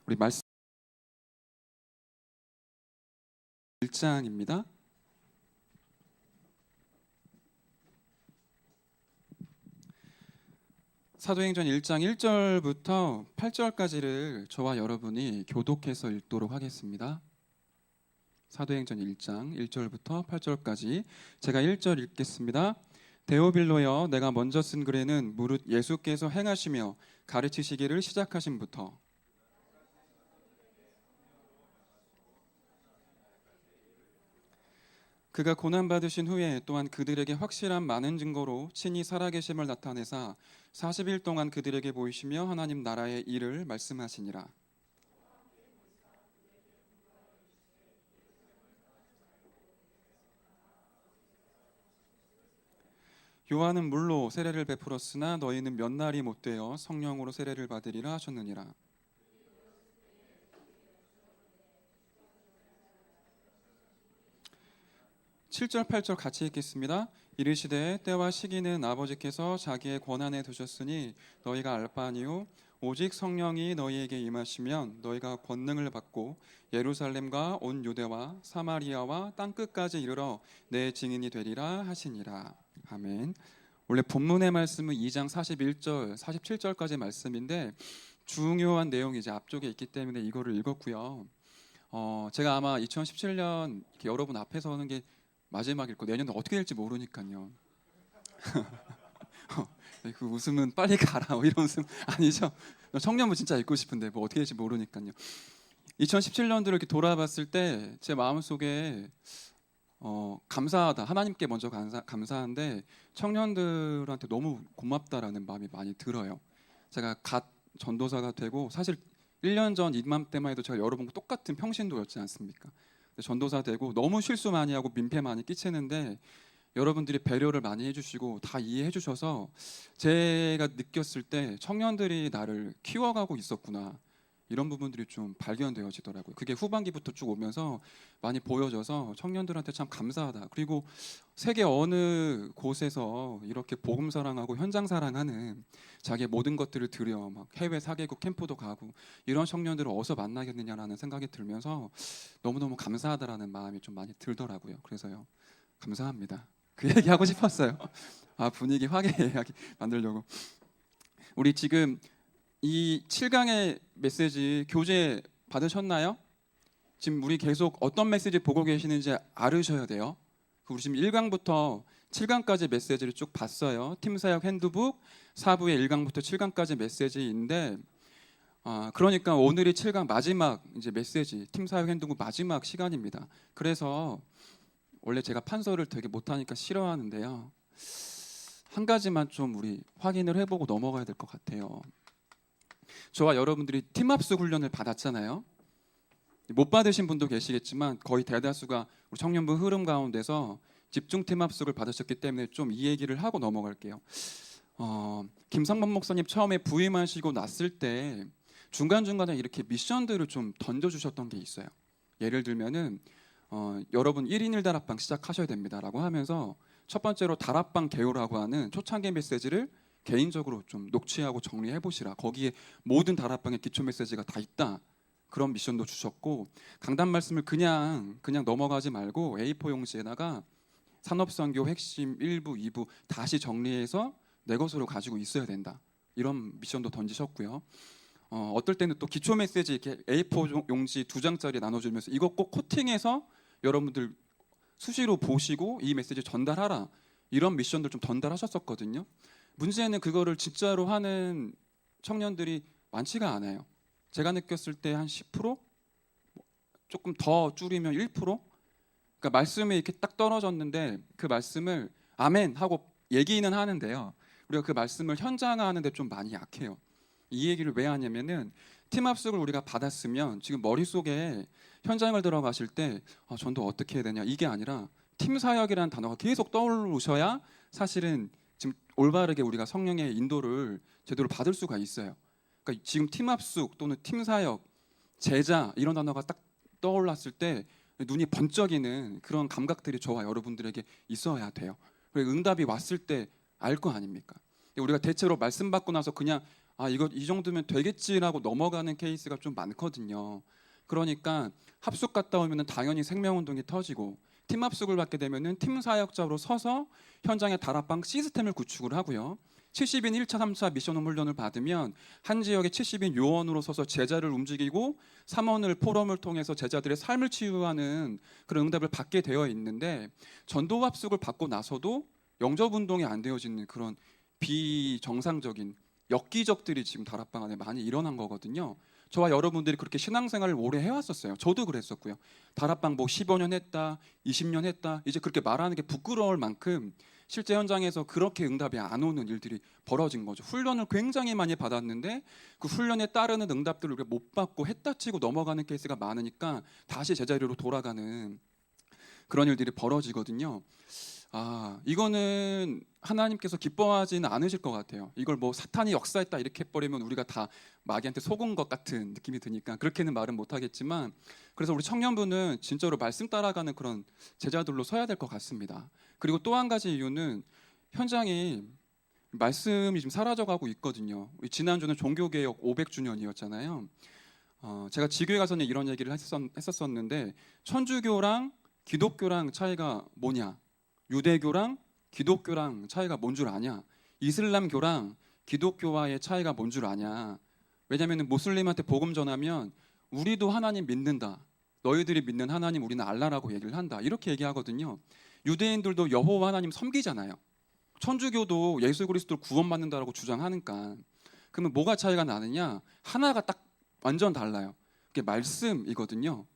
우리 말씀 1장입니다. 사도행전 1장 1절부터 8절까지를 저와 여러분이 교독해서 읽도록 하겠습니다. 사도행전 1장 1절부터 8절까지 제가 1절 읽겠습니다. 데오빌로여, 내가 먼저 쓴 글에는 무릇 예수께서 행하시며 가르치시기를 시작하심부터 그가 고난받으신 후에 또한 그들에게 확실한 많은 증거로 친히 살아계심을 나타내사 40일 동안 그들에게 보이시며 하나님 나라의 일을 말씀하시니라. 요한은 물로 세례를 베풀었으나 너희는 몇 날이 못되어 성령으로 세례를 받으리라 하셨느니라. 7절 8절 같이 읽겠습니다. 이르시되 때와 시기는 아버지께서 자기의 권한에 두셨으니 너희가 알 바 아니요 오직 성령이 너희에게 임하시면 너희가 권능을 받고 예루살렘과 온 유대와 사마리아와 땅끝까지 이르러 내 증인이 되리라 하시니라. 아멘. 원래 본문의 말씀은 2장 41절 47절까지 말씀인데 중요한 내용이 이제 앞쪽에 있기 때문에 이거를 읽었고요. 제가 아마 2017년 여러분 앞에 서는 게 마지막일 거, 내년에 어떻게 될지 모르니까요. 그 웃음은 빨리 가라 이런 웃음 아니죠? 청년부 진짜 읽고 싶은데 뭐 어떻게 될지 모르니까요. 2017년도를 이렇게 돌아봤을 때 제 마음속에 감사하다, 하나님께 먼저 감사한데 청년들한테 너무 고맙다라는 마음이 많이 들어요. 제가 갓 전도사가 되고 사실 1년 전 이맘때만 해도 제가 여러분과 똑같은 평신도였지 않습니까? 전도사 되고 너무 실수 많이 하고 민폐 많이 끼치는데 여러분들이 배려를 많이 해주시고 다 이해해 주셔서 제가 느꼈을 때 청년들이 나를 키워가고 있었구나, 이런 부분들이 좀 발견되어지더라고요. 그게 후반기부터 쭉 오면서 많이 보여져서 청년들한테 참 감사하다. 그리고 세계 어느 곳에서 이렇게 복음 사랑하고 현장 사랑하는, 자기의 모든 것들을 들여 막 해외 4개국 캠프도 가고 이런 청년들을 어디서 만나겠느냐라는 생각이 들면서 너무너무 감사하다라는 마음이 좀 많이 들더라고요. 그래서요, 감사합니다. 그 얘기 하고 싶었어요. 분위기 화기애애하게 만들려고. 우리 지금 이 7강의 메시지 교재 받으셨나요? 지금 우리 계속 어떤 메시지 보고 계시는지 알으셔야 돼요. 우리 지금 1강부터 7강까지 메시지를 쭉 봤어요. 팀사역 핸드북 4부의 1강부터 7강까지 메시지인데, 그러니까 오늘이 7강 마지막 이제 메시지, 팀사역 핸드북 마지막 시간입니다. 그래서 원래 제가 판서를 되게 못하니까 싫어하는데요, 한 가지만 좀 우리 확인을 해보고 넘어가야 될 것 같아요. 저와 여러분들이 팀합숙 훈련을 받았잖아요. 못 받으신 분도 계시겠지만 거의 대다수가 우리 청년부 흐름 가운데서 집중 팀합숙을 받으셨기 때문에 좀 이 얘기를 하고 넘어갈게요. 김상범 목사님 처음에 부임하시고 났을 때 중간중간에 이렇게 미션들을 좀 던져주셨던 게 있어요. 예를 들면은 여러분 1인 1다락방 시작하셔야 됩니다라고 하면서 첫 번째로 다락방 개요라고 하는 초창기 메시지를 개인적으로 좀 녹취하고 정리해 보시라. 거기에 모든 다락방의 기초 메시지가 다 있다. 그런 미션도 주셨고, 강단 말씀을 그냥 넘어가지 말고 A4 용지에다가 산업선교 핵심 1부, 2부 다시 정리해서 내 것으로 가지고 있어야 된다. 이런 미션도 던지셨고요. 어떨 때는 또 기초 메시지 이렇게 A4 용지 2장짜리 나눠주면서 이거 꼭 코팅해서 여러분들 수시로 보시고 이 메시지 전달하라. 이런 미션들 좀 전달하셨었거든요. 문제는 그거를 진짜로 하는 청년들이 많지가 않아요. 제가 느꼈을 때 한 10%? 조금 더 줄이면 1%? 그러니까 말씀이 이렇게 딱 떨어졌는데 그 말씀을 아멘 하고 얘기는 하는데요, 우리가 그 말씀을 현장화하는데 좀 많이 약해요. 이 얘기를 왜 하냐면은 팀합숙을 우리가 받았으면 지금 머릿속에 현장을 들어가실 때 전도 어떻게 해야 되냐, 이게 아니라 팀사역이라는 단어가 계속 떠오르셔야 사실은 지금 올바르게 우리가 성령의 인도를 제대로 받을 수가 있어요. 그러니까 지금 팀합숙 또는 팀사역, 제자 이런 단어가 딱 떠올랐을 때 눈이 번쩍이는 그런 감각들이 저와 여러분들에게 있어야 돼요. 그리고 응답이 왔을 때 알 거 아닙니까? 우리가 대체로 말씀 받고 나서 그냥 아 이거 이 정도면 되겠지라고 넘어가는 케이스가 좀 많거든요. 그러니까 합숙 갔다 오면은 당연히 생명운동이 터지고 팀 합숙을 받게 되면은 팀 사역자로 서서 현장에 다락방 시스템을 구축을 하고요. 70인 1차, 3차 미션 훈련을 받으면 한 지역에 70인 요원으로 서서 제자를 움직이고 삼원을 포럼을 통해서 제자들의 삶을 치유하는 그런 응답을 받게 되어 있는데 전도 합숙을 받고 나서도 영접 운동이 안 되어지는 그런 비정상적인 엽기적들이 지금 다락방 안에 많이 일어난 거거든요. 저와 여러분들이 그렇게 신앙생활을 오래 해왔었어요. 저도 그랬었고요. 다락방 뭐 15년 했다, 20년 했다, 이제 그렇게 말하는 게 부끄러울 만큼 실제 현장에서 그렇게 응답이 안 오는 일들이 벌어진 거죠. 훈련을 굉장히 많이 받았는데 그 훈련에 따르는 응답들을 우리가 못 받고 했다 치고 넘어가는 케이스가 많으니까 다시 제자리로 돌아가는 그런 일들이 벌어지거든요. 아, 이거는 하나님께서 기뻐하지는 않으실 것 같아요. 이걸 뭐 사탄이 역사했다 이렇게 해버리면 우리가 다 마귀한테 속은 것 같은 느낌이 드니까 그렇게는 말은 못하겠지만, 그래서 우리 청년부는 진짜로 말씀 따라가는 그런 제자들로 서야 될 것 같습니다. 그리고 또 한 가지 이유는 현장이 말씀이 지금 사라져가고 있거든요. 지난주는 종교개혁 500주년이었잖아요. 제가 지교회 가서는 이런 얘기를 했었는데 천주교랑 기독교랑 차이가 뭐냐? 유대교랑 기독교랑 차이가 뭔 줄 아냐? 이슬람교랑 기독교와의 차이가 뭔 줄 아냐? 왜냐하면 모슬림한테 복음 전하면 우리도 하나님 믿는다. 너희들이 믿는 하나님 우리는 알라라고 얘기를 한다. 이렇게 얘기하거든요. 유대인들도 여호와 하나님 섬기잖아요. 천주교도 예수 그리스도를 구원받는다라고 주장하니까. 그러면 뭐가 차이가 나느냐? 하나가 딱 완전 달라요. 그게 말씀이거든요.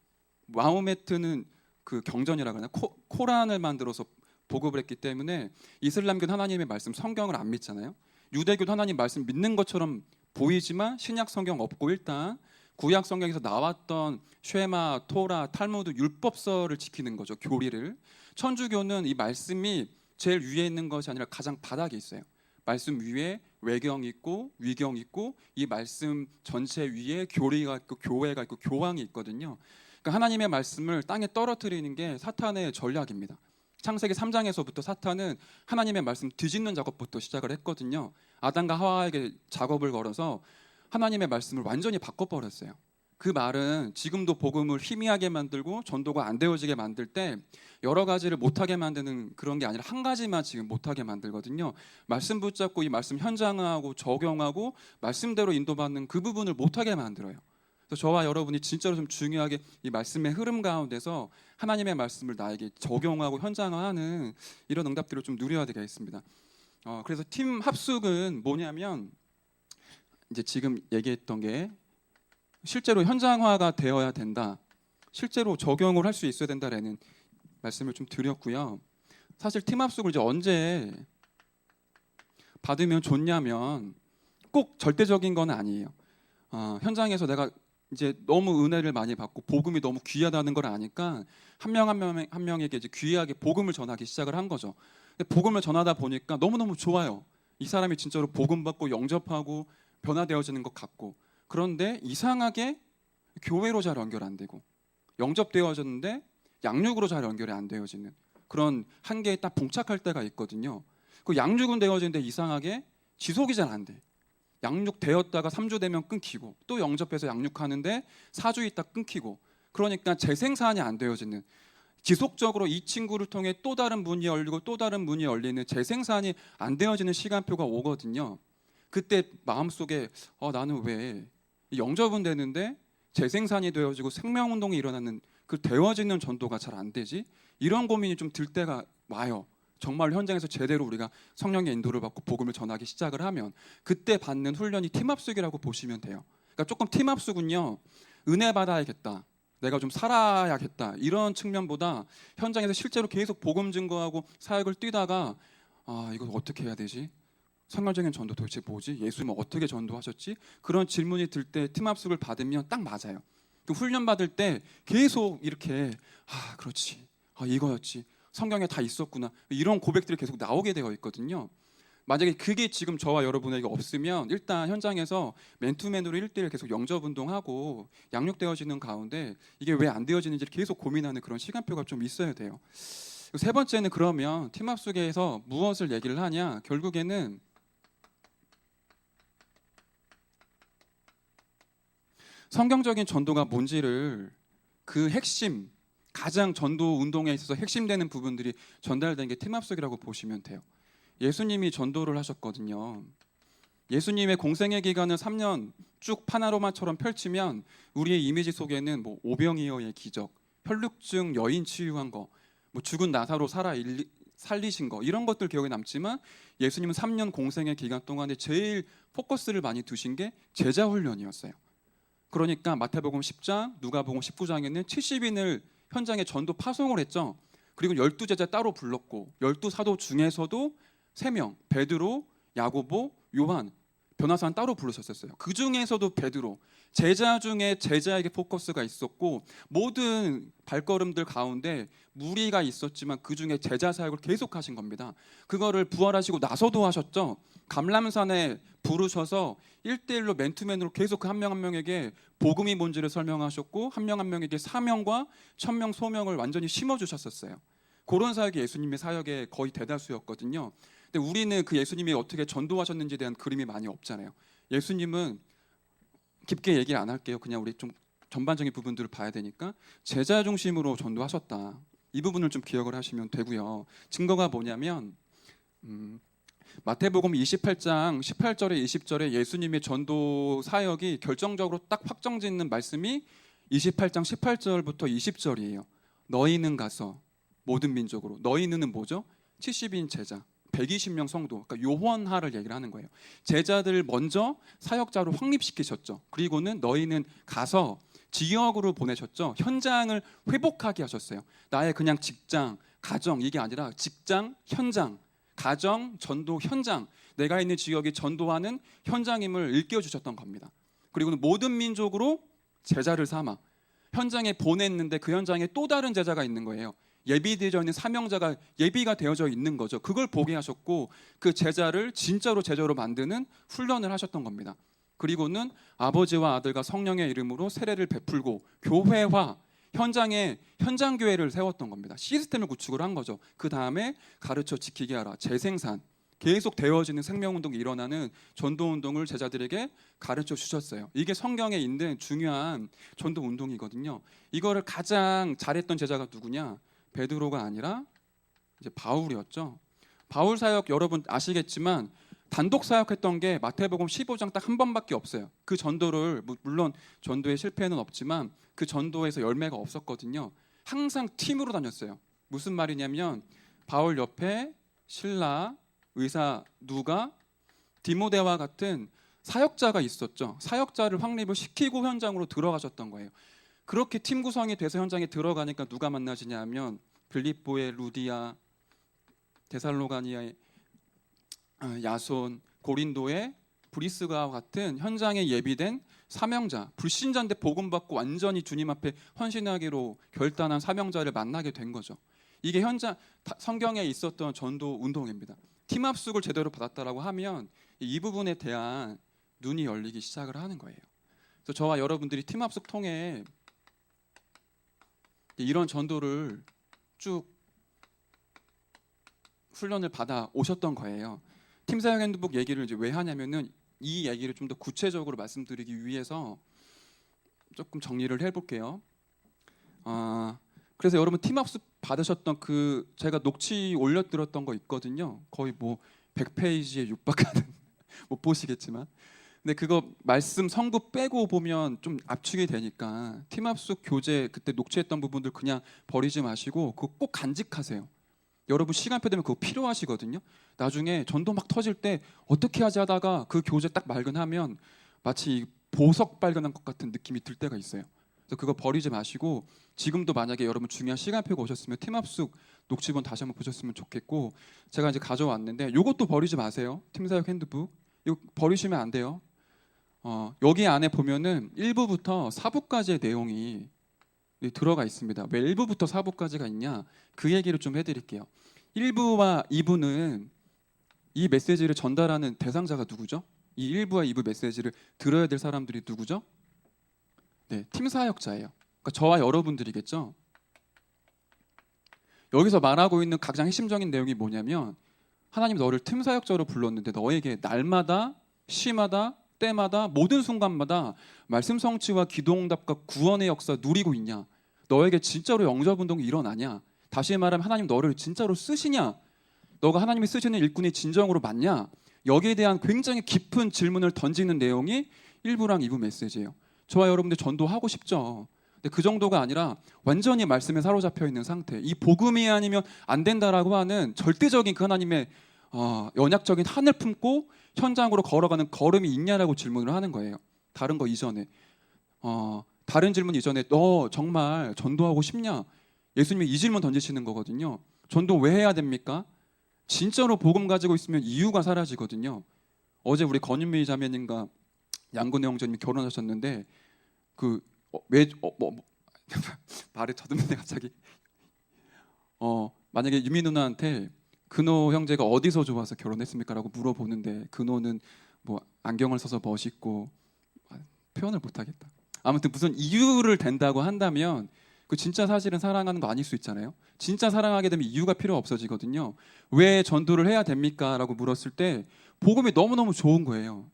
마호메트는 그 경전이라고 하나 코란을 만들어서 보급을 했기 때문에 이슬람교는 하나님의 말씀 성경을 안 믿잖아요. 유대교도 하나님 말씀 믿는 것처럼 보이지만 신약 성경 없고 일단 구약 성경에서 나왔던 쉐마, 토라, 탈무드 율법서를 지키는 거죠. 교리를. 천주교는 이 말씀이 제일 위에 있는 것이 아니라 가장 바닥에 있어요. 말씀 위에 외경 있고 위경 있고 이 말씀 전체 위에 교리가 있고 교회가 있고 교황이 있거든요. 그러니까 하나님의 말씀을 땅에 떨어뜨리는 게 사탄의 전략입니다. 창세기 3장에서부터 사탄은 하나님의 말씀 뒤집는 작업부터 시작을 했거든요. 아담과 하와에게 작업을 걸어서 하나님의 말씀을 완전히 바꿔버렸어요. 그 말은 지금도 복음을 희미하게 만들고 전도가 안 되어지게 만들 때 여러 가지를 못하게 만드는 그런 게 아니라 한 가지만 지금 못하게 만들거든요. 말씀 붙잡고 이 말씀 현장화하고 적용하고 말씀대로 인도받는 그 부분을 못하게 만들어요. 그래서 저와 여러분이 진짜로 좀 중요하게 이 말씀의 흐름 가운데서 하나님의 말씀을 나에게 적용하고 현장화하는 이런 응답들을 좀 누려야 되겠습니다. 그래서 팀 합숙은 뭐냐면 이제 지금 얘기했던 게 실제로 현장화가 되어야 된다. 실제로 적용을 할 수 있어야 된다라는 말씀을 좀 드렸고요. 사실 팀 합숙을 이제 언제 받으면 좋냐면 꼭 절대적인 건 아니에요. 현장에서 내가 이제 너무 은혜를 많이 받고 복음이 너무 귀하다는 걸 아니까 한 명 한 명에게 이제 귀하게 복음을 전하기 시작을 한 거죠. 근데 복음을 전하다 보니까 너무너무 좋아요. 이 사람이 진짜로 복음 받고 영접하고 변화되어지는 것 같고, 그런데 이상하게 교회로 잘 연결 안 되고 영접되어졌는데 양육으로 잘 연결이 안 되어지는 그런 한계에 딱 봉착할 때가 있거든요. 그 양육은 되어지는데 이상하게 지속이 잘 안 돼. 양육되었다가 3주 되면 끊기고 또 영접해서 양육하는데 4주 있다 끊기고, 그러니까 재생산이 안 되어지는, 지속적으로 이 친구를 통해 또 다른 문이 열리고 또 다른 문이 열리는 재생산이 안 되어지는 시간표가 오거든요. 그때 마음속에 나는 왜 영접은 되는데 재생산이 되어지고 생명운동이 일어나는 그 되어지는 전도가 잘 안 되지? 이런 고민이 좀 들 때가 와요. 정말 현장에서 제대로 우리가 성령의 인도를 받고 복음을 전하기 시작을 하면 그때 받는 훈련이 팀합숙이라고 보시면 돼요. 그러니까 조금 팀합숙은요, 은혜 받아야겠다, 내가 좀 살아야겠다 이런 측면보다 현장에서 실제로 계속 복음 증거하고 사역을 뛰다가 이거 어떻게 해야 되지? 상관적인 전도 도대체 뭐지? 예수님은 어떻게 전도하셨지? 그런 질문이 들 때 팀합숙을 받으면 딱 맞아요. 그 훈련 받을 때 계속 이렇게 그렇지, 이거였지, 성경에 다 있었구나, 이런 고백들이 계속 나오게 되어 있거든요. 만약에 그게 지금 저와 여러분에게 없으면 일단 현장에서 맨투맨으로 1대1 계속 영접 운동하고 양육되어지는 가운데 이게 왜 안 되어지는지를 계속 고민하는 그런 시간표가 좀 있어야 돼요. 세 번째는 그러면 팀합숙에서 무엇을 얘기를 하냐? 결국에는 성경적인 전도가 뭔지를 그 핵심, 가장 전도 운동에 있어서 핵심되는 부분들이 전달된 게 팀합숙이라고 보시면 돼요. 예수님이 전도를 하셨거든요. 예수님의 공생의 기간을 3년 쭉 파나로마처럼 펼치면 우리의 이미지 속에는 뭐 오병이어의 기적, 혈루증 여인 치유한 거, 뭐 죽은 나사로 살리신 거, 이런 것들 기억에 남지만 예수님은 3년 공생의 기간 동안에 제일 포커스를 많이 두신 게 제자 훈련이었어요. 그러니까 마태복음 10장, 누가복음 19장에는 70인을 현장에 전도 파송을 했죠. 그리고 12제자 따로 불렀고 12사도 중에서도 3명, 베드로, 야고보, 요한, 변호사는 따로 부르셨었어요. 그 중에서도 베드로, 제자 중에 제자에게 포커스가 있었고 모든 발걸음들 가운데 무리가 있었지만 그 중에 제자 사역을 계속 하신 겁니다. 그거를 부활하시고 나서도 하셨죠. 감람산에 부르셔서 1대1로 맨투맨으로 계속 그 한 명 한 명에게 복음이 뭔지를 설명하셨고 한 명 한 명에게 사명과 천명 소명을 완전히 심어주셨었어요. 그런 사역이 예수님의 사역의 거의 대다수였거든요. 근데 우리는 그 예수님이 어떻게 전도하셨는지에 대한 그림이 많이 없잖아요. 예수님은 깊게 얘기를 안 할게요. 그냥 우리 좀 전반적인 부분들을 봐야 되니까 제자 중심으로 전도하셨다. 이 부분을 좀 기억을 하시면 되고요. 증거가 뭐냐면 마태복음 28장 18절에 20절에 예수님의 전도 사역이 결정적으로 딱 확정짓는 말씀이 28장 18절부터 20절이에요. 너희는 가서 모든 민족으로, 너희는 뭐죠? 70인 제자, 120명 성도, 그러니까 요원하를 얘기를 하는 거예요. 제자들을 먼저 사역자로 확립시키셨죠. 그리고는 너희는 가서 지역으로 보내셨죠. 현장을 회복하게 하셨어요. 나의 그냥 직장, 가정 이게 아니라 직장, 현장, 가정, 전도 현장, 내가 있는 지역이 전도하는 현장임을 일깨워주셨던 겁니다. 그리고는 모든 민족으로 제자를 삼아 현장에 보냈는데 그 현장에 또 다른 제자가 있는 거예요. 예비되어 있는 사명자가 예비가 되어져 있는 거죠. 그걸 보게 하셨고 그 제자를 진짜로 제자로 만드는 훈련을 하셨던 겁니다. 그리고는 아버지와 아들과 성령의 이름으로 세례를 베풀고 교회화, 현장에 현장교회를 세웠던 겁니다. 시스템을 구축을 한 거죠. 그 다음에 가르쳐 지키게 하라, 재생산, 계속 되어지는 생명운동이 일어나는 전도운동을 제자들에게 가르쳐 주셨어요. 이게 성경에 있는 중요한 전도운동이거든요. 이거를 가장 잘했던 제자가 누구냐? 베드로가 아니라 이제 바울이었죠. 바울 사역 여러분 아시겠지만 단독 사역했던 게 마태복음 15장 딱 한 번밖에 없어요. 그 전도를 물론 전도의 실패는 없지만 그 전도에서 열매가 없었거든요. 항상 팀으로 다녔어요. 무슨 말이냐면 바울 옆에 신라, 의사 누가, 디모데와 같은 사역자가 있었죠. 사역자를 확립을 시키고 현장으로 들어가셨던 거예요. 그렇게 팀 구성이 돼서 현장에 들어가니까 누가 만나지냐 하면 빌립보의 루디아, 데살로가니아의 야손, 고린도의 브리스가와 같은 현장에 예비된 사명자, 불신자인데 복음 받고 완전히 주님 앞에 헌신하기로 결단한 사명자를 만나게 된 거죠. 이게 현장 성경에 있었던 전도 운동입니다. 팀합숙을 제대로 받았다라고 하면 이 부분에 대한 눈이 열리기 시작을 하는 거예요. 그래서 저와 여러분들이 팀합숙 통해 이런 전도를 쭉 훈련을 받아 오셨던 거예요. 팀사역 핸드북 얘기를 이제 왜 하냐면은 이 얘기를 좀 더 구체적으로 말씀드리기 위해서 조금 정리를 해볼게요. 그래서 여러분 팀합숙 받으셨던 그 제가 녹취 올려드렸던 거 있거든요. 거의 뭐 100페이지에 육박하는 못 보시겠지만, 근데 그거 말씀 성구 빼고 보면 좀 압축이 되니까 팀합숙 교재 그때 녹취했던 부분들 그냥 버리지 마시고 그거 꼭 간직하세요. 여러분 시간표 되면 그거 필요하시거든요. 나중에 전도 막 터질 때 어떻게 하지 하다가 그 교재 딱 발견하면 마치 보석 발견한 것 같은 느낌이 들 때가 있어요. 그래서 그거 버리지 마시고 지금도 만약에 여러분 중요한 시간표가 오셨으면 팀합숙 녹취본 다시 한번 보셨으면 좋겠고, 제가 이제 가져왔는데 이것도 버리지 마세요. 팀사역 핸드북 이거 버리시면 안 돼요. 여기 안에 보면은 1부부터 4부까지의 내용이 들어가 있습니다. 왜 1부부터 4부까지가 있냐? 그 얘기를 좀 해드릴게요. 1부와 2부는 이 메시지를 전달하는 대상자가 누구죠? 이 1부와 2부 메시지를 들어야 될 사람들이 누구죠? 네, 팀 사역자예요. 그러니까 저와 여러분들이겠죠. 여기서 말하고 있는 가장 핵심적인 내용이 뭐냐면 하나님 너를 팀 사역자로 불렀는데 너에게 날마다, 시마다, 때마다 모든 순간마다 말씀 성취와 기도 응답과 구원의 역사 누리고 있냐? 너에게 진짜로 영접 운동이 일어나냐? 다시 말하면 하나님 너를 진짜로 쓰시냐? 너가 하나님이 쓰시는 일꾼이 진정으로 맞냐? 여기에 대한 굉장히 깊은 질문을 던지는 내용이 1부랑 2부 메시지예요. 저와 여러분들 전도하고 싶죠. 근데 그 정도가 아니라 완전히 말씀에 사로잡혀 있는 상태. 이 복음이 아니면 안 된다라고 하는 절대적인 그 하나님의 연약적인 한을 품고 현장으로 걸어가는 걸음이 있냐라고 질문을 하는 거예요. 다른 거 이전에 다른 질문 이전에 너 정말 전도하고 싶냐? 예수님이 이 질문 던지시는 거거든요. 전도 왜 해야 됩니까? 진짜로 복음 가지고 있으면 이유가 사라지거든요. 어제 우리 권윤미 자매님과 양근혜 형제님이 결혼하셨는데 말을 더듬는데 갑자기 만약에 유미 누나한테 근호 형제가 어디서 좋아서 결혼했습니까라고 물어보는데 근호는 뭐 안경을 써서 멋있고 표현을 못하겠다. 아무튼 무슨 이유를 댄다고 한다면 그 진짜 사실은 사랑하는 거 아닐 수 있잖아요. 진짜 사랑하게 되면 이유가 필요 없어지거든요. 왜 전도를 해야 됩니까? 라고 물었을 때 복음이 너무너무 좋은 거예요.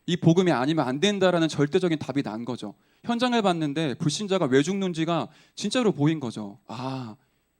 이 복음이 아니면 안 된다라는 절대적인 답이 난 거죠. 현장을 봤는데 불신자가 왜 죽는지가 진짜로 보인 거죠.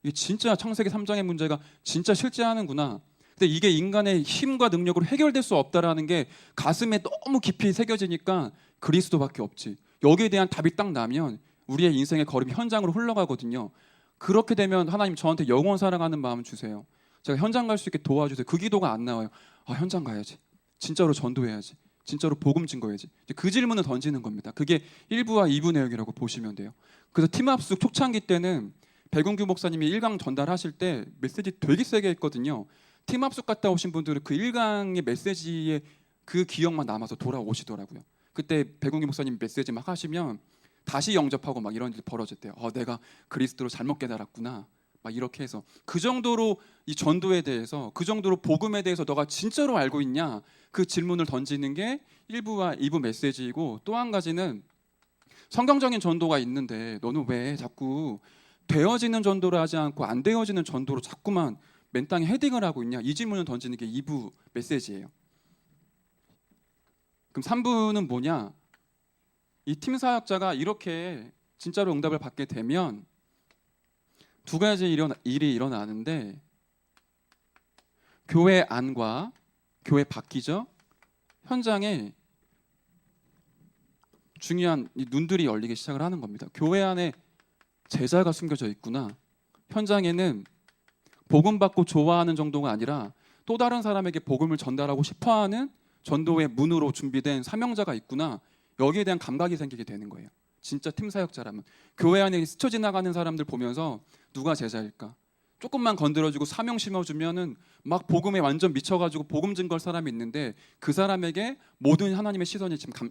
이게 진짜 창세기 3장의 문제가 진짜 실제하는구나. 근데 이게 인간의 힘과 능력으로 해결될 수 없다라는 게 가슴에 너무 깊이 새겨지니까 그리스도밖에 없지. 여기에 대한 답이 딱 나면 우리의 인생의 걸음이 현장으로 흘러가거든요. 그렇게 되면 하나님 저한테 영원 사랑하는 마음 주세요. 제가 현장 갈 수 있게 도와주세요. 그 기도가 안 나와요. 현장 가야지. 진짜로 전도해야지. 진짜로 복음 증거해야지. 그 질문을 던지는 겁니다. 그게 1부와 2부 내용이라고 보시면 돼요. 그래서 팀합숙 초창기 때는 백운규 목사님이 1강 전달하실 때 메시지 되게 세게 했거든요. 팀합숙 갔다 오신 분들은 그 1강의 메시지의 그 기억만 남아서 돌아오시더라고요. 그때 백운규 목사님 메시지 막 하시면 다시 영접하고 막 이런 일이 벌어졌대요. 내가 그리스도로 잘못 깨달았구나. 막 이렇게 해서 그 정도로 이 전도에 대해서 그 정도로 복음에 대해서 너가 진짜로 알고 있냐? 그 질문을 던지는 게 1부와 2부 메시지이고 또 한 가지는 성경적인 전도가 있는데 너는 왜 자꾸 되어지는 전도를 하지 않고 안 되어지는 전도로 자꾸만 맨 땅에 헤딩을 하고 있냐? 이 질문을 던지는 게 2부 메시지예요. 그럼 3부는 뭐냐? 이 팀 사역자가 이렇게 진짜로 응답을 받게 되면 두 가지 일이 일어나는데 교회 안과 교회 밖이죠. 현장에 중요한 이 눈들이 열리기 시작을 하는 겁니다. 교회 안에 제자가 숨겨져 있구나. 현장에는 복음 받고 좋아하는 정도가 아니라 또 다른 사람에게 복음을 전달하고 싶어하는 전도의 문으로 준비된 사명자가 있구나. 여기에 대한 감각이 생기게 되는 거예요. 진짜 팀 사역자라면 교회 안에 스쳐 지나가는 사람들 보면서 누가 제자일까? 조금만 건드려주고 사명 심어주면은 막 복음에 완전 미쳐가지고 복음 증거할 사람이 있는데 그 사람에게 모든 하나님의 시선이 지금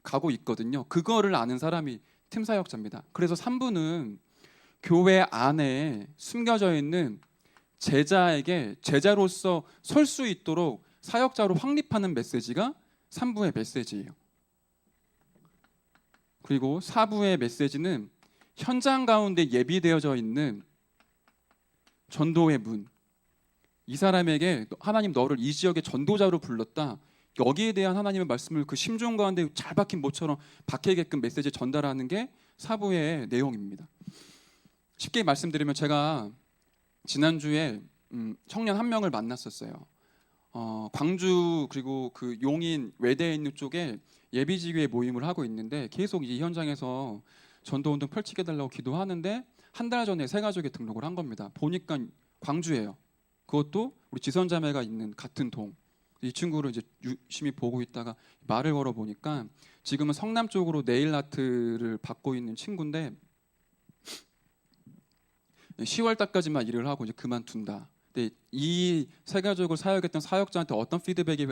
가고 있거든요. 그거를 아는 사람이 팀 사역자입니다. 그래서 3부는 교회 안에 숨겨져 있는 제자에게 제자로서 설 수 있도록 사역자로 확립하는 메시지가 3부의 메시지예요. 그리고 4부의 메시지는 현장 가운데 예비되어져 있는 전도의 문. 이 사람에게 하나님 너를 이 지역의 전도자로 불렀다. 여기에 대한 하나님의 말씀을 그 심중 가운데 잘 박힌 못처럼 박히게끔 메시지 전달하는 게 4부의 내용입니다. 쉽게 말씀드리면 제가 지난주에 청년 한 명을 만났었어요. 광주 그리고 그 용인 외대에 있는 쪽에 예비지교회 모임을 하고 있는데 계속 이 현장에서 전도운동 펼치게 달라고 기도하는데 한 달 전에 새 가족에 등록을 한 겁니다. 보니까 광주예요. 그것도 우리 지선자매가 있는 같은 동. 이 친구를 이제 유심히 보고 있다가 말을 걸어 보니까 지금은 성남 쪽으로 네일 아트를 받고 있는 친구인데 10월 달까지만 일을 하고 이제 그만둔다. 근데 이 새 가족을 사역했던 사역자한테 어떤 피드백이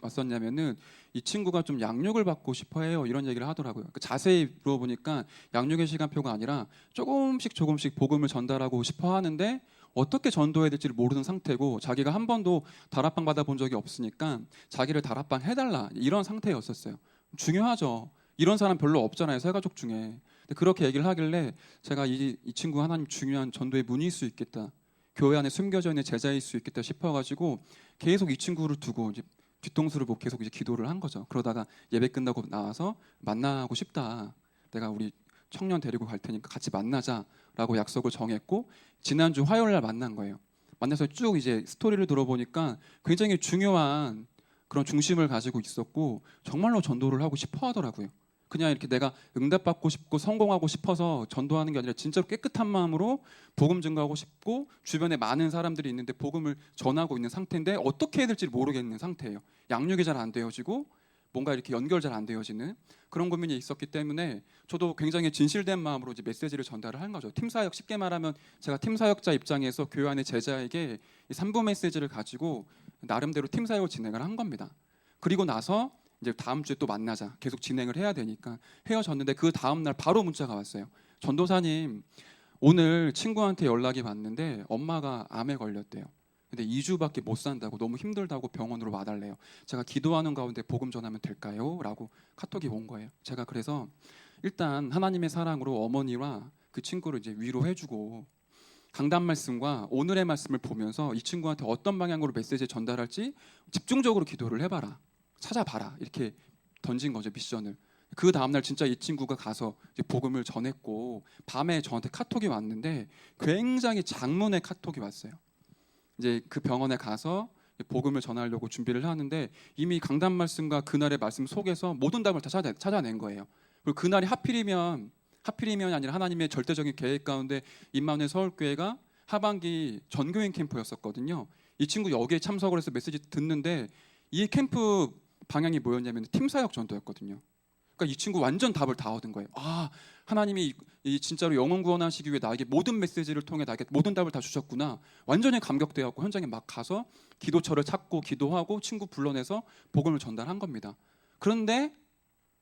왔었냐면은 이 친구가 좀 양육을 받고 싶어해요. 이런 얘기를 하더라고요. 자세히 물어보니까 양육의 시간표가 아니라 조금씩 복음을 전달하고 싶어하는데 어떻게 전도해야 될지를 모르는 상태고 자기가 한 번도 다락방 받아본 적이 없으니까 자기를 다락방 해달라 이런 상태였었어요. 중요하죠. 이런 사람 별로 없잖아요. 새 가족 중에. 근데 그렇게 얘기를 하길래 제가 이 친구 하나님 중요한 전도의 문일 수 있겠다. 교회 안에 숨겨져 있는 제자일 수 있겠다 싶어가지고 계속 이 친구를 두고 이제 뒤통수를 보고 계속 이제 기도를 한 거죠. 그러다가 예배 끝나고 나와서 만나고 싶다. 내가 우리 청년 데리고 갈 테니까 같이 만나자라고 약속을 정했고 지난주 화요일 날 만난 거예요. 만나서 쭉 이제 스토리를 들어보니까 굉장히 중요한 그런 중심을 가지고 있었고 정말로 전도를 하고 싶어 하더라고요. 그냥 이렇게 내가 응답받고 싶고 성공하고 싶어서 전도하는 게 아니라 진짜로 깨끗한 마음으로 복음 증거하고 싶고 주변에 많은 사람들이 있는데 복음을 전하고 있는 상태인데 어떻게 해야 될지 모르겠는 상태예요. 양육이 잘 안 되어지고 뭔가 이렇게 연결 잘 안 되어지는 그런 고민이 있었기 때문에 저도 굉장히 진실된 마음으로 이제 메시지를 전달을 한 거죠. 팀 사역, 쉽게 말하면 제가 팀 사역자 입장에서 교회 안의 제자에게 이 3부 메시지를 가지고 나름대로 팀 사역을 진행을 한 겁니다. 그리고 나서 이제 다음 주에 또 만나자, 계속 진행을 해야 되니까 헤어졌는데 그 다음 날 바로 문자가 왔어요. 전도사님, 오늘 친구한테 연락이 왔는데 엄마가 암에 걸렸대요. 근데 2주밖에 못 산다고, 너무 힘들다고 병원으로 와달래요. 제가 기도하는 가운데 복음 전하면 될까요? 라고 카톡이 온 거예요. 제가 그래서 일단 하나님의 사랑으로 어머니와 그 친구를 이제 위로해주고 강단 말씀과 오늘의 말씀을 보면서 이 친구한테 어떤 방향으로 메시지 전달할지 집중적으로 기도를 해봐라, 찾아봐라, 이렇게 던진 거죠, 미션을. 그 다음날 진짜 이 친구가 가서 이제 복음을 전했고 밤에 저한테 카톡이 왔는데 굉장히 장문의 카톡이 왔어요. 이제 그 병원에 가서 복음을 전하려고 준비를 하는데 이미 강단 말씀과 그날의 말씀 속에서 모든 답을 다 찾아낸 거예요. 그리고 그날이 하필이면이 아니라 하나님의 절대적인 계획 가운데 임마누엘 서울교회가 하반기 전교인 캠프였었거든요. 이 친구 여기에 참석을 해서 메시지 듣는데 이 캠프 방향이 뭐였냐면 팀사역 전도였거든요. 그러니까 이 친구 완전 답을 다 얻은 거예요. 아, 하나님이 이 진짜로 영혼 구원하시기 위해 나에게 모든 메시지를 통해 나에게 모든 답을 다 주셨구나. 완전히 감격되었고 현장에 막 가서 기도처를 찾고 기도하고 친구 불러내서 복음을 전달한 겁니다. 그런데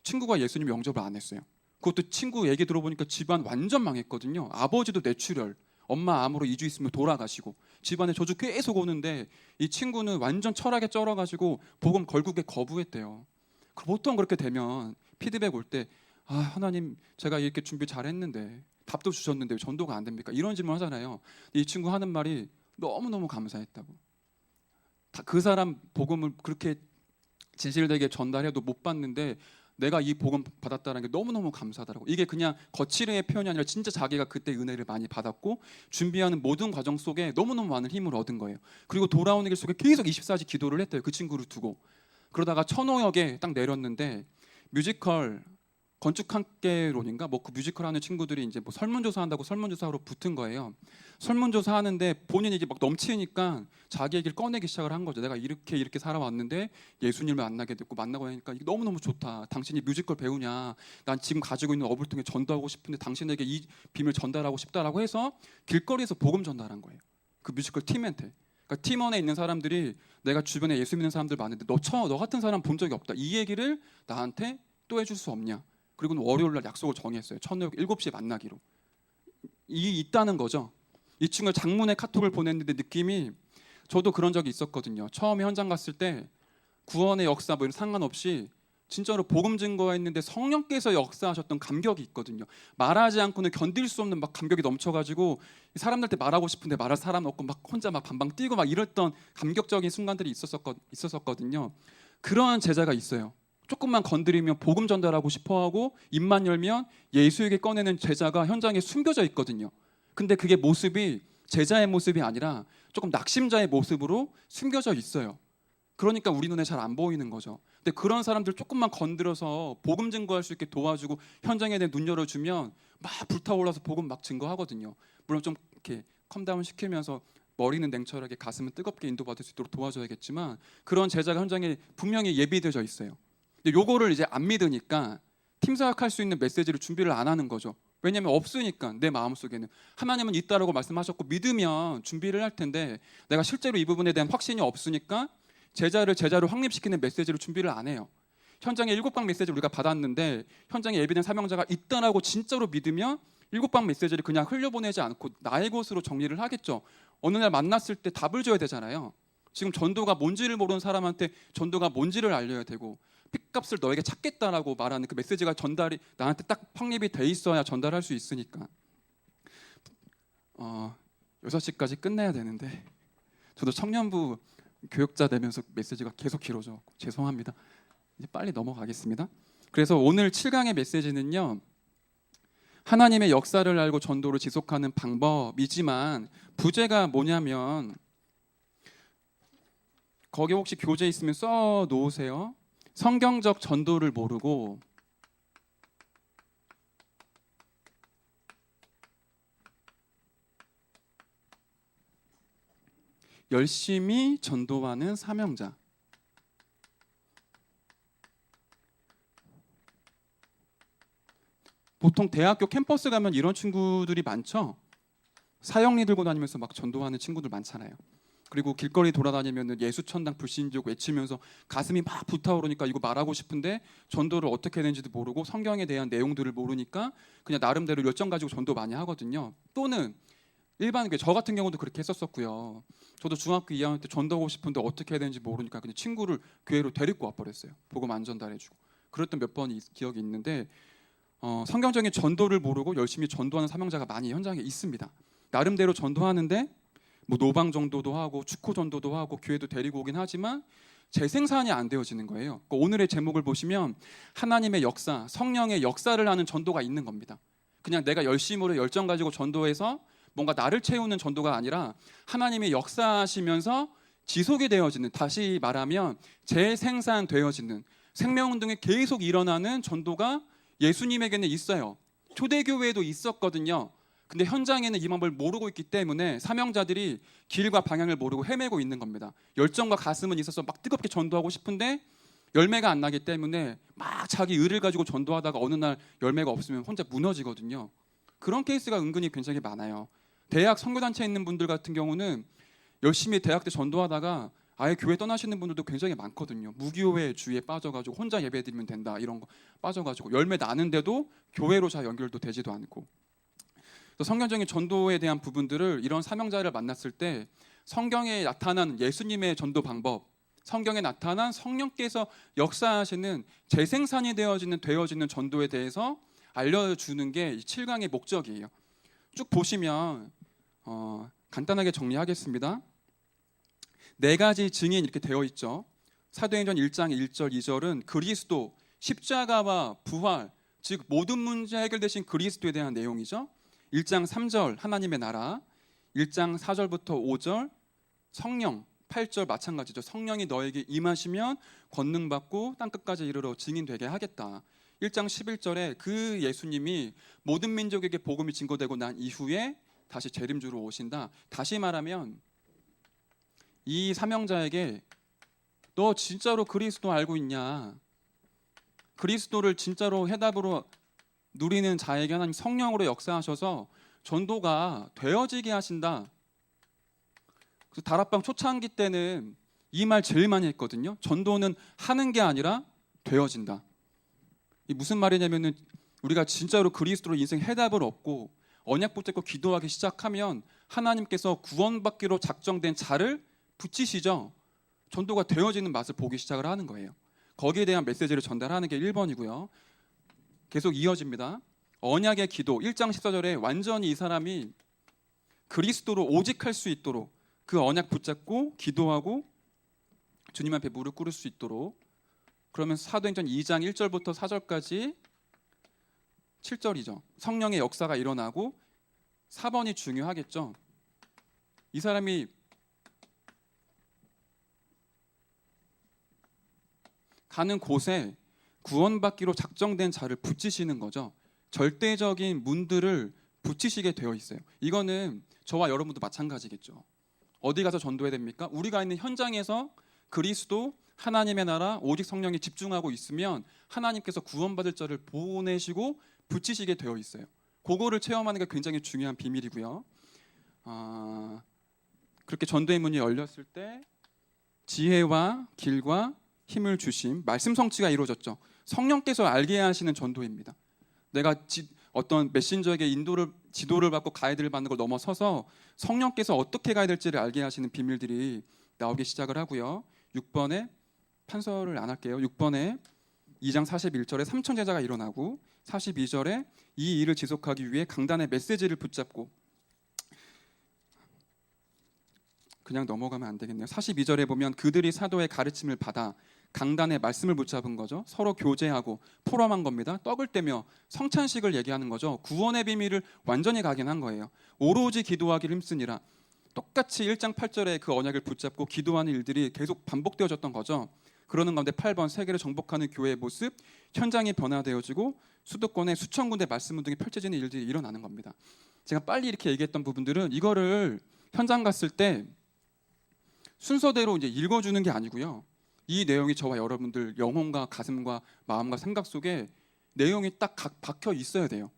친구가 예수님 영접을 안 했어요. 그것도 친구 얘기 들어보니까 집안 완전 망했거든요. 아버지도 뇌출혈, 엄마 암으로 2주 있으면 돌아가시고 집안에 저주 계속 오는데 이 친구는 완전 철학에 쩔어가지고 복음 결국에 거부했대요. 보통 그렇게 되면 피드백 올 때 아, 하나님 제가 이렇게 준비 잘했는데 답도 주셨는데 왜 전도가 안 됩니까? 이런 질문 하잖아요. 이 친구 하는 말이 너무너무 감사했다고. 그 사람 복음을 그렇게 진실되게 전달해도 못 받는데 내가 이 복음 받았다는 게 너무너무 감사하다고. 이게 그냥 거칠의 표현이 아니라 진짜 자기가 그때 은혜를 많이 받았고 준비하는 모든 과정 속에 너무너무 많은 힘을 얻은 거예요. 그리고 돌아오는 길 속에 계속 24시 기도를 했대요. 그 친구를 두고. 그러다가 천호역에 딱 내렸는데 뮤지컬 건축학개론인가 뭐 그 뮤지컬 하는 친구들이 이제 뭐 설문조사 한다고 설문조사하러 붙은 거예요. 설문조사 하는데 본인이 이제 막 넘치니까 자기 얘기를 꺼내기 시작을 한 거죠. 내가 이렇게 살아왔는데 예수님을 만나게 됐고 만나고 하니까 이게 너무너무 좋다. 당신이 뮤지컬 배우냐? 난 지금 가지고 있는 업을 통해 전도하고 싶은데 당신에게 이 비밀 전달하고 싶다라고 해서 길거리에서 복음 전달한 거예요. 그 뮤지컬 팀한테. 그러니까 팀원에 있는 사람들이 내가 주변에 예수 믿는 사람들 많은데 너 같은 사람 본 적이 없다. 이 얘기를 나한테 또 해줄 수 없냐? 그리고 월요일 날 약속을 정했어요. 천호역 7시에 만나기로. 이 있다는 거죠. 이 친구가 장문의 카톡을 보냈는데 느낌이 저도 그런 적이 있었거든요. 처음에 현장 갔을 때 구원의 역사 뭐 이런 상관없이 진짜로 복음 증거했는데 성령께서 역사하셨던 감격이 있거든요. 말하지 않고는 견딜 수 없는 막 감격이 넘쳐가지고 사람들한테 말하고 싶은데 말할 사람 없고 막 혼자 막 방방 뛰고 막 이랬던 감격적인 순간들이 있었거든요. 그러한 제자가 있어요. 조금만 건드리면 복음 전달하고 싶어하고 입만 열면 예수에게 꺼내는 제자가 현장에 숨겨져 있거든요. 근데 그게 모습이 제자의 모습이 아니라 조금 낙심자의 모습으로 숨겨져 있어요. 그러니까 우리 눈에 잘 안 보이는 거죠. 근데 그런 사람들 조금만 건드려서 복음 증거할 수 있게 도와주고 현장에 대해 눈 열어주면 막 불타올라서 복음 막 증거하거든요. 물론 좀 이렇게 컴다운 시키면서 머리는 냉철하게 가슴은 뜨겁게 인도받을 수 있도록 도와줘야겠지만 그런 제자가 현장에 분명히 예비되어 있어요. 근데 요거를 이제 안 믿으니까 팀 사역할 수 있는 메시지를 준비를 안 하는 거죠. 왜냐하면 없으니까 내 마음속에는 하나님은 있다라고 말씀하셨고 믿으면 준비를 할 텐데 내가 실제로 이 부분에 대한 확신이 없으니까 제자를 확립시키는 메시지를 준비를 안 해요. 현장에 7방 메시지를 우리가 받았는데 현장에 예비된 사명자가 있다라고 진짜로 믿으면 7방 메시지를 그냥 흘려보내지 않고 나의 것으로 정리를 하겠죠. 어느 날 만났을 때 답을 줘야 되잖아요. 지금 전도가 뭔지를 모르는 사람한테 전도가 뭔지를 알려야 되고 핏값을 너에게 찾겠다라고 말하는 그 메시지가 전달이 나한테 딱 확립이 돼 있어야 전달할 수 있으니까 6시까지 끝내야 되는데 저도 청년부 교역자 되면서 메시지가 계속 길어져. 죄송합니다. 이제 빨리 넘어가겠습니다. 그래서 오늘 7강의 메시지는요. 하나님의 역사를 알고 전도를 지속하는 방법이지만 부제가 뭐냐면 거기 혹시 교재 있으면 써 놓으세요. 성경적 전도를 모르고 열심히 전도하는 사명자. 보통 대학교 캠퍼스 가면 이런 친구들이 많죠. 사형리 들고 다니면서 막 전도하는 친구들 많잖아요. 그리고 길거리 돌아다니면 예수천당 불신족 외치면서 가슴이 막 불타오르니까 이거 말하고 싶은데 전도를 어떻게 해야 되는지도 모르고 성경에 대한 내용들을 모르니까 그냥 나름대로 열정 가지고 전도 많이 하거든요. 또는 일반 저 같은 경우도 그렇게 했었었고요. 저도 중학교 2학년 때 전도하고 싶은데 어떻게 해야 되는지 모르니까 그냥 친구를 교회로 데리고 와버렸어요. 복음 안 전달해주고. 그랬던 몇 번 기억이 있는데 성경적인 전도를 모르고 열심히 전도하는 사명자가 많이 현장에 있습니다. 나름대로 전도하는데 뭐 노방 전도도 하고 축구 전도도 하고 교회도 데리고 오긴 하지만 재생산이 안 되어지는 거예요. 그러니까 오늘의 제목을 보시면 하나님의 역사, 성령의 역사를 하는 전도가 있는 겁니다. 그냥 내가 열심으로 열정 가지고 전도해서 뭔가 나를 채우는 전도가 아니라 하나님의 역사하시면서 지속이 되어지는, 다시 말하면 재생산되어지는, 생명운동이 계속 일어나는 전도가 예수님에게는 있어요. 초대교회에도 있었거든요. 근데 현장에는 이 방법을 모르고 있기 때문에 사명자들이 길과 방향을 모르고 헤매고 있는 겁니다. 열정과 가슴은 있어서 막 뜨겁게 전도하고 싶은데 열매가 안 나기 때문에 막 자기 의를 가지고 전도하다가 어느 날 열매가 없으면 혼자 무너지거든요. 그런 케이스가 은근히 굉장히 많아요. 대학 선교단체에 있는 분들 같은 경우는 열심히 대학 때 전도하다가 아예 교회 떠나시는 분들도 굉장히 많거든요. 무교회 주의에 빠져가지고 혼자 예배드리면 된다 이런 거 빠져가지고 열매 나는데도 교회로 잘 연결도 되지도 않고. 성경적인 전도에 대한 부분들을 이런 사명자를 만났을 때 성경에 나타난 예수님의 전도 방법, 성경에 나타난 성령께서 역사하시는 재생산이 되어지는 전도에 대해서 알려주는 게 7강의 목적이에요. 쭉 보시면 간단하게 정리하겠습니다. 4가지 증인 이렇게 되어 있죠. 사도행전 1장 1절 2절은 그리스도, 십자가와 부활, 즉 모든 문제 해결되신 그리스도에 대한 내용이죠. 1장 3절 하나님의 나라, 1장 4절부터 5절 성령, 8절 마찬가지죠. 성령이 너에게 임하시면 권능 받고 땅끝까지 이르러 증인되게 하겠다. 1장 11절에 그 예수님이 모든 민족에게 복음이 증거되고 난 이후에 다시 재림주로 오신다. 다시 말하면 이 사명자에게 너 진짜로 그리스도 알고 있냐? 그리스도를 진짜로 해답으로 누리는 자에게 하나님 성령으로 역사하셔서 전도가 되어지게 하신다. 그래서 다락방 초창기 때는 이 말 제일 많이 했거든요. 전도는 하는 게 아니라 되어진다. 이 무슨 말이냐면은 우리가 진짜로 그리스도로 인생 해답을 얻고 언약 붙잡고 기도하기 시작하면 하나님께서 구원받기로 작정된 자를 붙이시죠. 전도가 되어지는 맛을 보기 시작을 하는 거예요. 거기에 대한 메시지를 전달하는 게 1번이고요. 계속 이어집니다. 언약의 기도 1장 14절에 완전히 이 사람이 그리스도로 오직 할 수 있도록 그 언약 붙잡고 기도하고 주님 앞에 무릎 꿇을 수 있도록. 그러면 사도행전 2장 1절부터 4절까지 7절이죠. 성령의 역사가 일어나고 4번이 중요하겠죠. 이 사람이 가는 곳에 구원받기로 작정된 자를 붙이시는 거죠. 절대적인 문들을 붙이시게 되어 있어요. 이거는 저와 여러분도 마찬가지겠죠. 어디 가서 전도해야 됩니까? 우리가 있는 현장에서 그리스도, 하나님의 나라, 오직 성령에 집중하고 있으면 하나님께서 구원받을 자를 보내시고 붙이시게 되어 있어요. 그거를 체험하는 게 굉장히 중요한 비밀이고요. 그렇게 전도의 문이 열렸을 때 지혜와 길과 힘을 주심, 말씀 성취가 이루어졌죠. 성령께서 알게 하시는 전도입니다. 내가 어떤 메신저에게 지도를 받고 가이드를 받는 걸 넘어서서 성령께서 어떻게 가야 될지를 알게 하시는 비밀들이 나오기 시작을 하고요. 6번에 판서를 안 할게요. 6번에 2장 41절에 3천 제자가 일어나고 42절에 이 일을 지속하기 위해 강단의 메시지를 붙잡고 그냥 넘어가면 안 되겠네요. 42절에 보면 그들이 사도의 가르침을 받아 강단의 말씀을 붙잡은 거죠. 서로 교제하고 포럼한 겁니다. 떡을 떼며 성찬식을 얘기하는 거죠. 구원의 비밀을 완전히 각인한 거예요. 오로지 기도하기를 힘쓰니라. 똑같이 1장 8절에 그 언약을 붙잡고 기도하는 일들이 계속 반복되어졌던 거죠. 그러는 가운데 8번 세계를 정복하는 교회의 모습, 현장이 변화되어지고 수도권에 수천 군데 말씀 운동이 펼쳐지는 일들이 일어나는 겁니다. 제가 빨리 이렇게 얘기했던 부분들은 이거를 현장 갔을 때 순서대로 이제 읽어주는 게 아니고요. 이 내용이 저와 여러분들 영혼과 가슴과 마음과 생각 속에 내용이 딱 박혀 있어야 돼요.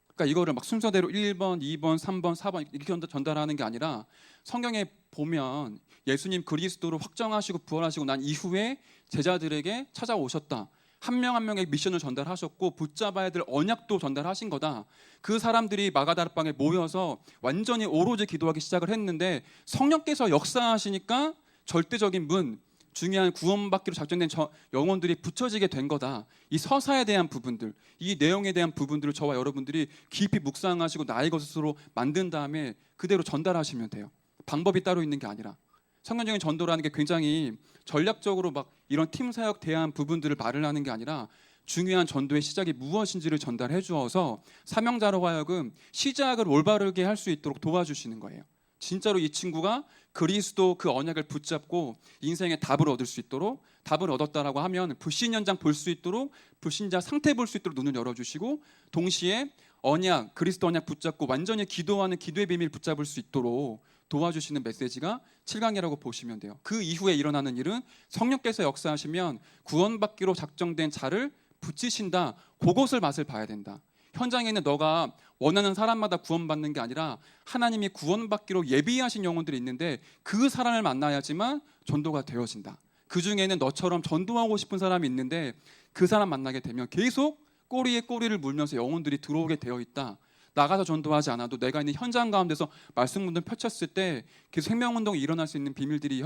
그러니까 이거를 막 순서대로 1번, 2번, 3번, 4번 이렇게 전달하는 게 아니라 성경에 보면 예수님 그리스도로 확정하시고 부활하시고 난 이후에 제자들에게 찾아오셨다. 한 명 한 명의 미션을 전달하셨고 붙잡아야 될 언약도 전달하신 거다. 그 사람들이 마가다락방에 모여서 완전히 오로지 기도하기 시작을 했는데 성령께서 역사하시니까 절대적인 문, 중요한 구원받기로 작정된 영혼들이 붙여지게 된 거다. 이 서사에 대한 부분들, 이 내용에 대한 부분들을 저와 여러분들이 깊이 묵상하시고 나의 것으로 만든 다음에 그대로 전달하시면 돼요. 방법이 따로 있는 게 아니라. 성경적인 전도라는 게 굉장히 전략적으로 막 이런 팀 사역 대한 부분들을 말을 하는 게 아니라 중요한 전도의 시작이 무엇인지를 전달해 주어서 사명자로 하여금 시작을 올바르게 할 수 있도록 도와주시는 거예요. 진짜로 이 친구가 그리스도 그 언약을 붙잡고 인생의 답을 얻을 수 있도록, 답을 얻었다라고 하면 불신 현장 볼 수 있도록, 불신자 상태 볼 수 있도록 눈을 열어주시고, 동시에 언약, 그리스도 언약 붙잡고 완전히 기도하는 기도의 비밀 붙잡을 수 있도록 도와주시는 메시지가 7강이라고 보시면 돼요. 그 이후에 일어나는 일은 성령께서 역사하시면 구원받기로 작정된 자를 붙이신다. 그것을 맛을 봐야 된다. 현장에 있는 너가 원하는 사람마다 구원받는 게 아니라 하나님이 구원받기로 예비하신 영혼들이 있는데 그 사람을 만나야지만 전도가 되어진다. 그 중에는 너처럼 전도하고 싶은 사람이 있는데 그 사람 만나게 되면 계속 꼬리에 꼬리를 물면서 영혼들이 들어오게 되어 있다. 나가서 전도하지 않아도 내가 있는 현장 가운데서 말씀 운동 펼쳤을 때 계속 생명운동이 일어날 수 있는 비밀들이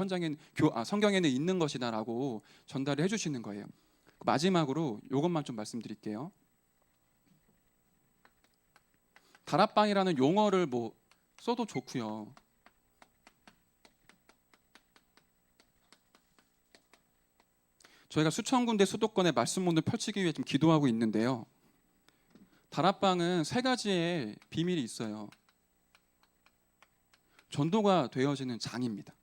성경에는 있는 것이다라고 전달을 해주시는 거예요. 마지막으로 이것만 좀 말씀드릴게요. 다락방이라는 용어를 뭐 써도 좋고요. 저희가 수천 군데 수도권에 말씀 운동 펼치기 위해 좀 기도하고 있는데요. 다락방은 세 가지의 비밀이 있어요. 전도가 되어지는 장입니다.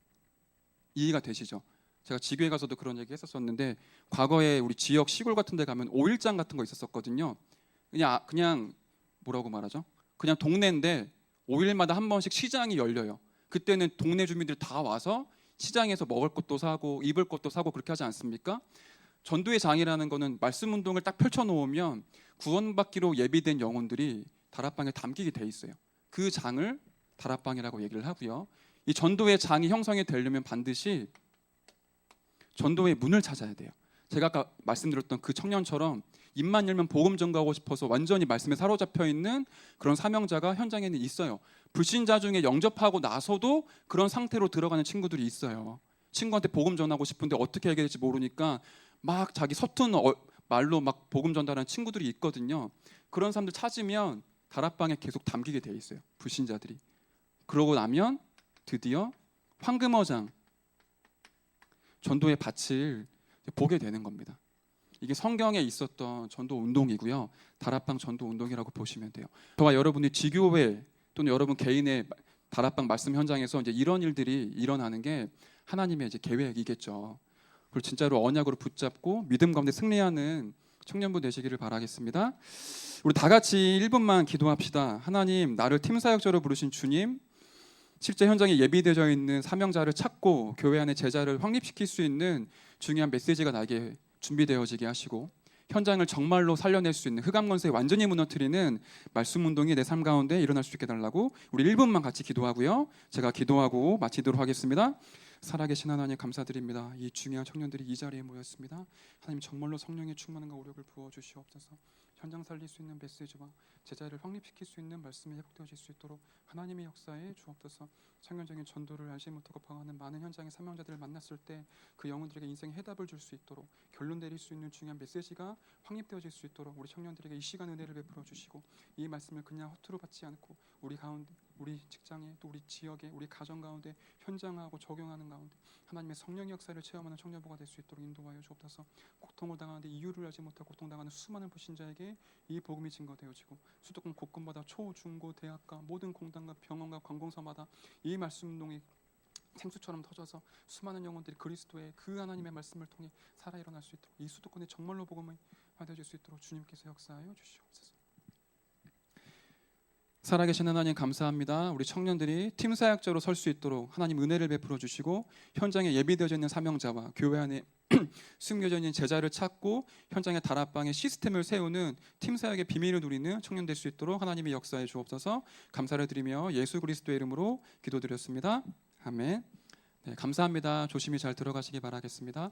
이해가 되시죠? 제가 지교회 가서도 그런 얘기 했었었는데 과거에 우리 지역 시골 같은 데 가면 5일장 같은 거 있었었거든요. 그냥 뭐라고 말하죠? 그냥 동네인데 5일마다 한 번씩 시장이 열려요. 그때는 동네 주민들 다 와서 시장에서 먹을 것도 사고 입을 것도 사고 그렇게 하지 않습니까? 전도의 장이라는 거는 말씀 운동을 딱 펼쳐놓으면 구원받기로 예비된 영혼들이 다락방에 담기게 돼 있어요. 그 장을 다락방이라고 얘기를 하고요. 이 전도의 장이 형성이 되려면 반드시 전도의 문을 찾아야 돼요. 제가 아까 말씀드렸던 그 청년처럼 입만 열면 복음 전가하고 싶어서 완전히 말씀에 사로잡혀 있는 그런 사명자가 현장에는 있어요. 불신자 중에 영접하고 나서도 그런 상태로 들어가는 친구들이 있어요. 친구한테 복음 전하고 싶은데 어떻게 해야 될지 모르니까 막 자기 서툰 말로 막 복음 전달하는 친구들이 있거든요. 그런 사람들 찾으면 다락방에 계속 담기게 돼 있어요. 불신자들이. 그러고 나면 드디어 황금어장 전도의 밭을 보게 되는 겁니다. 이게 성경에 있었던 전도 운동이고요. 다락방 전도 운동이라고 보시면 돼요. 저와 여러분이 지교회 또는 여러분 개인의 다락방 말씀 현장에서 이제 이런 일들이 일어나는 게 하나님의 이제 계획이겠죠. 그걸 진짜로 언약으로 붙잡고 믿음 가운데 승리하는 청년부 되시기를 바라겠습니다. 우리 다 같이 1분만 기도합시다. 하나님, 나를 팀 사역자로 부르신 주님, 실제 현장에 예비되어 있는 사명자를 찾고 교회 안에 제자를 확립시킬 수 있는 중요한 메시지가 나에게 준비되어지게 하시고 현장을 정말로 살려낼 수 있는 흑암권세 완전히 무너뜨리는 말씀 운동이 내 삶 가운데 일어날 수 있게 달라고 우리 1분만 같이 기도하고요. 제가 기도하고 마치도록 하겠습니다. 살아계신 하나님 감사드립니다. 이 중요한 청년들이 이 자리에 모였습니다. 하나님 정말로 성령의 충만함과 오력을 부어주시옵소서. 현장 살릴 수 있는 메시지와 제자를 확립시킬 수 있는 말씀이 회복되어질 수 있도록 하나님의 역사에 주옵소서. 성경적인 전도를 알지 못하고 방황하는 많은 현장의 사명자들을 만났을 때 그 영혼들에게 인생의 해답을 줄 수 있도록 결론 내릴 수 있는 중요한 메시지가 확립되어질 수 있도록 우리 청년들에게 이 시간 은혜를 베풀어 주시고 이 말씀을 그냥 허투루 받지 않고 우리 가운데, 우리 직장에, 또 우리 지역에, 우리 가정 가운데 현장하고 적용하는 가운데 하나님의 성령의 역사를 체험하는 청년부가 될 수 있도록 인도하여 주옵소서. 고통을 당하는데 이유를 알지 못하고 고통당하는 수많은 불신자에게 이 복음이 증거되어지고 수도권 곳곳마다 초, 중고, 대학과 모든 공단과 병원과 관공서마다 이 말씀 운동이 생수처럼 터져서 수많은 영혼들이 그리스도의 그 하나님의 말씀을 통해 살아 일어날 수 있도록 이 수도권에 정말로 복음이 받아질 수 있도록 주님께서 역사하여 주시옵소서. 살아계신 하나님 감사합니다. 우리 청년들이 팀 사역자로 설 수 있도록 하나님 은혜를 베풀어 주시고 현장에 예비되어져 있는 사명자와 교회 안에 숨겨져 있는 제자를 찾고 현장의 다락방에 시스템을 세우는 팀 사역의 비밀을 누리는 청년 될 수 있도록 하나님이 역사해 주옵소서. 감사를 드리며 예수 그리스도의 이름으로 기도드렸습니다. 아멘. 네, 감사합니다. 조심히 잘 들어가시기 바라겠습니다.